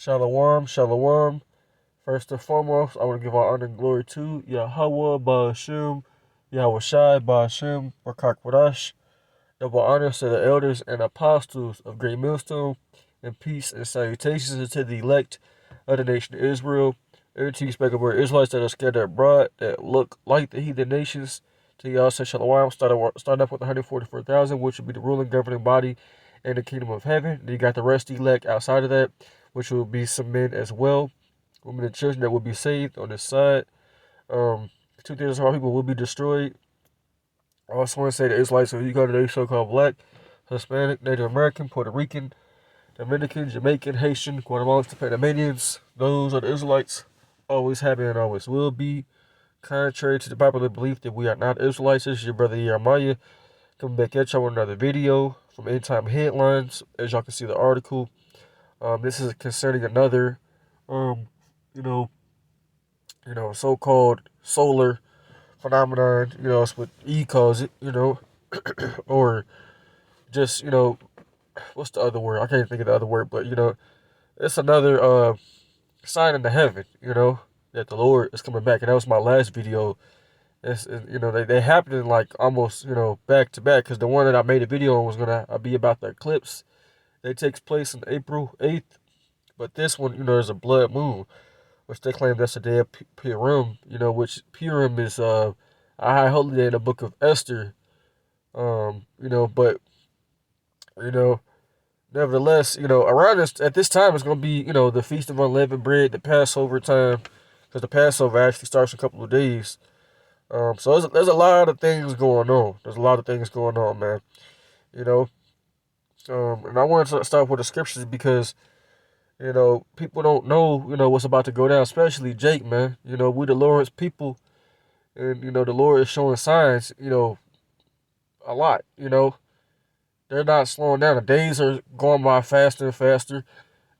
Shalom, shalom. First and foremost, I want to give all honor and glory to Yahweh, Ba'ashem, Yahweh Shai, Ba'ashem, Barakakwadash. Double honors to the elders and apostles of Great Millstone, and peace and salutations to the elect of the nation of Israel. And to you, spectacular Israelites that are scattered abroad, that look like the heathen nations. To y'all, say Shalom, start off with 144,000, which will be the ruling governing body in the kingdom of heaven. Then you got the rest elect outside of that, which will be some men as well, women and children that will be saved on this side. 2,000 of our people will be destroyed. I also want to say the Israelites, so you go to the so-called black, Hispanic, Native American, Puerto Rican, Dominican, Jamaican, Haitian, Guatemalans, the Panamanians, those are the Israelites, always have been and always will be. Contrary to the popular belief that we are not Israelites, this is your brother Jeremiah coming back at y'all with another video from End Time Headlines. As y'all can see the article, this is concerning another, so-called solar phenomenon. It's what E calls it. Or just what's the other word? I can't think of the other word, but it's another sign in the heaven. That the Lord is coming back, and that was my last video. They happened like almost back to back, because the one that I made a video on was gonna be about the eclipse that takes place on April 8th, but this one is a blood moon, which they claim that's the day of Purim. Which Purim is a high holiday in the book of Esther. But nevertheless, around at this time it's gonna be the Feast of Unleavened Bread, the Passover time, because the Passover actually starts in a couple of days. So there's a lot of things going on. There's a lot of things going on, man. And I wanted to start with the scriptures because people don't know what's about to go down, especially Jake, man. We the Lord's people, and the Lord is showing signs, a lot. They're not slowing down. The days are going by faster and faster.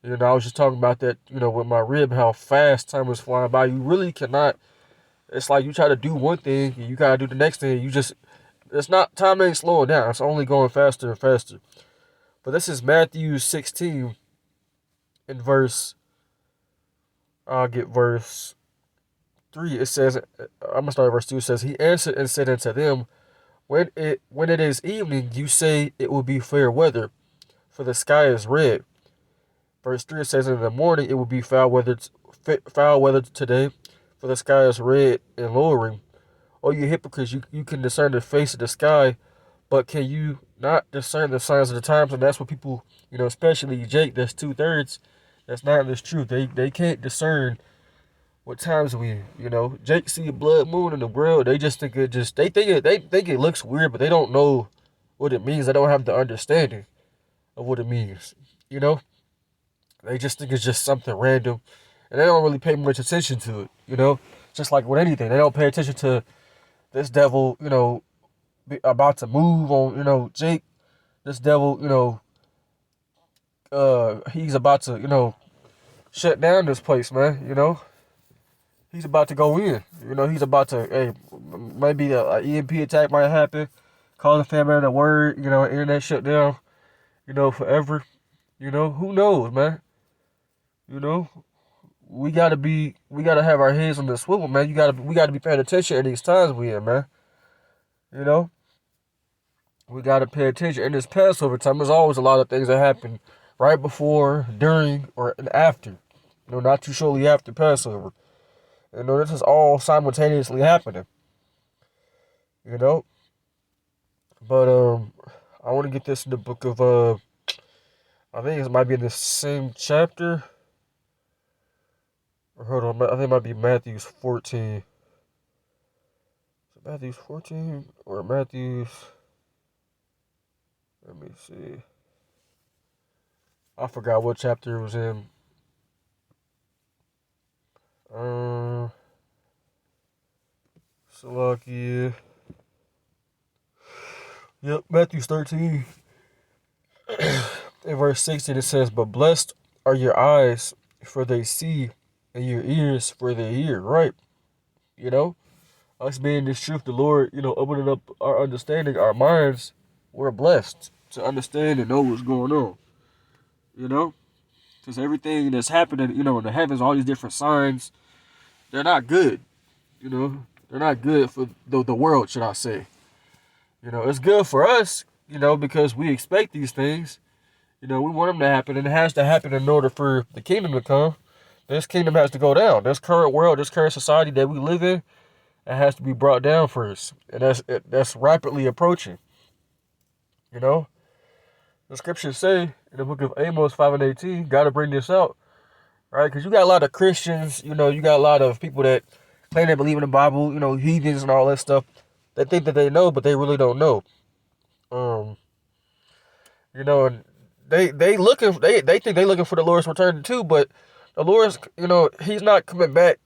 I was just talking about that, with my rib, how fast time is flying by. You really cannot. It's like you try to do one thing and you gotta do the next thing. Time ain't slowing down. It's only going faster and faster. But this is Matthew 16 in I'll get verse 3. It says, I'm gonna start at verse 2. It says, he answered and said unto them, when it is evening, you say it will be fair weather, for the sky is red. Verse 3, it says, in the morning it will be foul weather today, for the sky is red and lowering. Oh, you hypocrites, you can discern the face of the sky, but can you not discern the signs of the times? And that's what people, especially Jake, that's 2/3, that's not in this truth. They can't discern what times we in. Jake see a blood moon in the world, they just think they think it looks weird, but they don't know what it means. They don't have the understanding of what it means. They just think it's just something random, and they don't really pay much attention to it. Just like with anything, they don't pay attention to this devil, about to move on, Jake. This devil, he's about to, shut down this place, man. He's about to go in. He's about to, hey, maybe an EMP attack might happen, call the family the word, internet shut down, forever. Who knows, man? We gotta have our heads on the swivel, man. We gotta be paying attention in these times we in, man. We gotta pay attention. In this Passover time, there's always a lot of things that happen right before, during, or after. Not too shortly after Passover. This is all simultaneously happening. But I want to get this in the book of I think it might be in the same chapter. Hold on, I think it might be Matthew's 14. Is it Matthew's 14 or Matthew's? Let me see. I forgot what chapter it was in. Salakia. Yep, Matthew's 13. In verse 16 it says, but blessed are your eyes, for they see, and your ears, for they hear. Right? Us being this truth, the Lord, opening up our understanding, our minds, we're blessed to understand and know what's going on. Because everything that's happening, you know, in the heavens, all these different signs, they're not good. You know, they're not good for the world, should I say. You know, it's good for us, you know, because we expect these things. You know, we want them to happen, and it has to happen in order for the kingdom to come. This kingdom has to go down. This current world, this current society that we live in, it has to be brought down first. And that's rapidly approaching. You know? The scriptures say in the book of Amos 5:18, got to bring this out. Right? Because you got a lot of Christians, you know, you got a lot of people that claim they believe in the Bible, you know, heathens and all that stuff. They think that they know, but they really don't know. You know, and they think they looking for the Lord's return too, but the Lord's, you know, he's not coming back,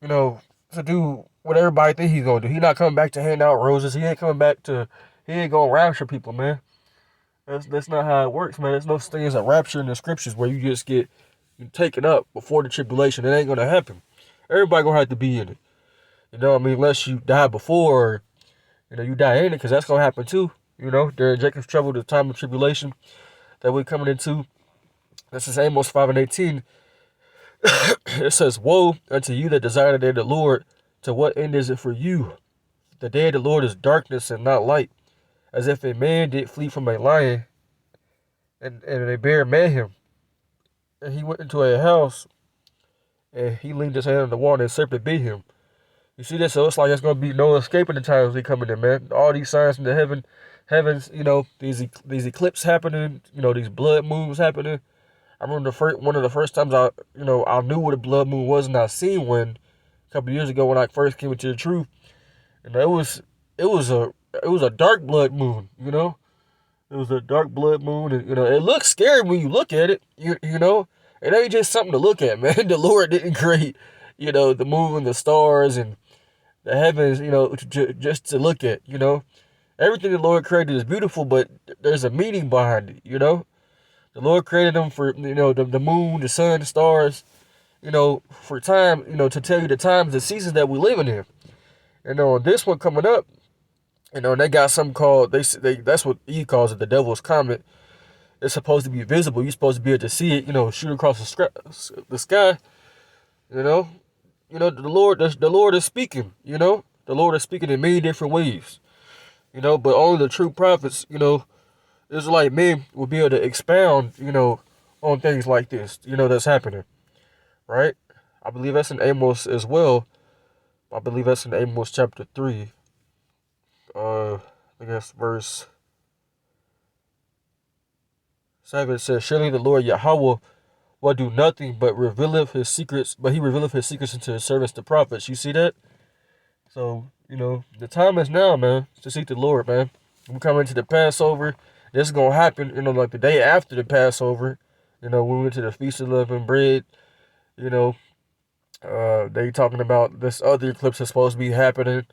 you know, to do what everybody think he's gonna do. He's not coming back to hand out roses. He ain't gonna rapture people, man. That's not how it works, man. There's no such thing as a rapture in the scriptures where you just get taken up before the tribulation. It ain't gonna happen. Everybody gonna have to be in it. You know what I mean? Unless you die before, or, you know, you die in it, because that's gonna happen too. You know, during Jacob's trouble, the time of tribulation that we're coming into. This is Amos 5:18. It says, woe unto you that desire the day of the Lord. To what end is it for you? The day of the Lord is darkness and not light. As if a man did flee from a lion, and a bear met him. And he went into a house, and he leaned his hand on the wall, and a serpent bit him. You see this? So it's like there's going to be no escaping the times we coming in, man. All these signs in the heavens, you know, these eclipses happening, you know, these blood moons happening. I remember one of the first times I knew what a blood moon was, and I seen one a couple of years ago when I first came into the truth. And it was a dark blood moon, you know. It was a dark blood moon, and, you know, it looks scary when you look at it. You know, it ain't just something to look at, man. The Lord didn't create, you know, the moon and the stars and the heavens, you know, just to look at, you know. Everything the Lord created is beautiful, but there's a meaning behind it, you know. The Lord created them for, you know, the moon, the sun, the stars, you know, for time, you know, to tell you the times, the seasons that we're living in. You know, this one coming up, you know, and they got something called, that's what he calls it, the devil's comet. It's supposed to be visible. You're supposed to be able to see it, you know, shoot across the sky. You know, the Lord is speaking. You know, the Lord is speaking in many different ways. You know, but only the true prophets, you know, Israelite men will be able to expound, you know, on things like this, you know, that's happening, right? I believe that's in Amos as well. I believe that's in Amos chapter 3. I guess verse 7 says, surely the Lord Yahweh will do nothing but revealeth his secrets, but he revealeth his secrets unto his servants, the prophets. You see that? So, you know, the time is now, man, to seek the Lord, man. We're coming to the Passover. This is going to happen, you know, like the day after the Passover. You know, we went to the Feast of Unleavened Bread. You know, they talking about this other eclipse that's supposed to be happening.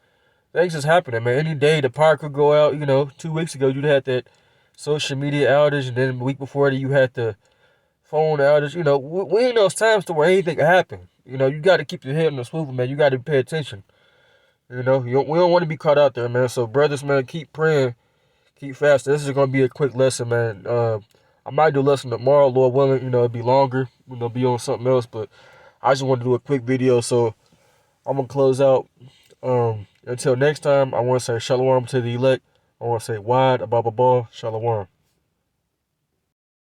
Things is happening, man. Any day the power could go out. You know, 2 weeks ago, you'd had that social media outage. And then the week before that, you had the phone outage. You know, we in those times to where anything can happen. You know, you got to keep your head on the swivel, man. You got to pay attention. You know, we don't want to be caught out there, man. So, brothers, man, keep praying. Keep fasting. This is going to be a quick lesson, man. I might do a lesson tomorrow, Lord willing. You know, it'll be longer. We're going to be on something else. But I just want to do a quick video. So I'm going to close out. Until next time, I want to say shalom to the elect. I want to say wide, ababa, shalom.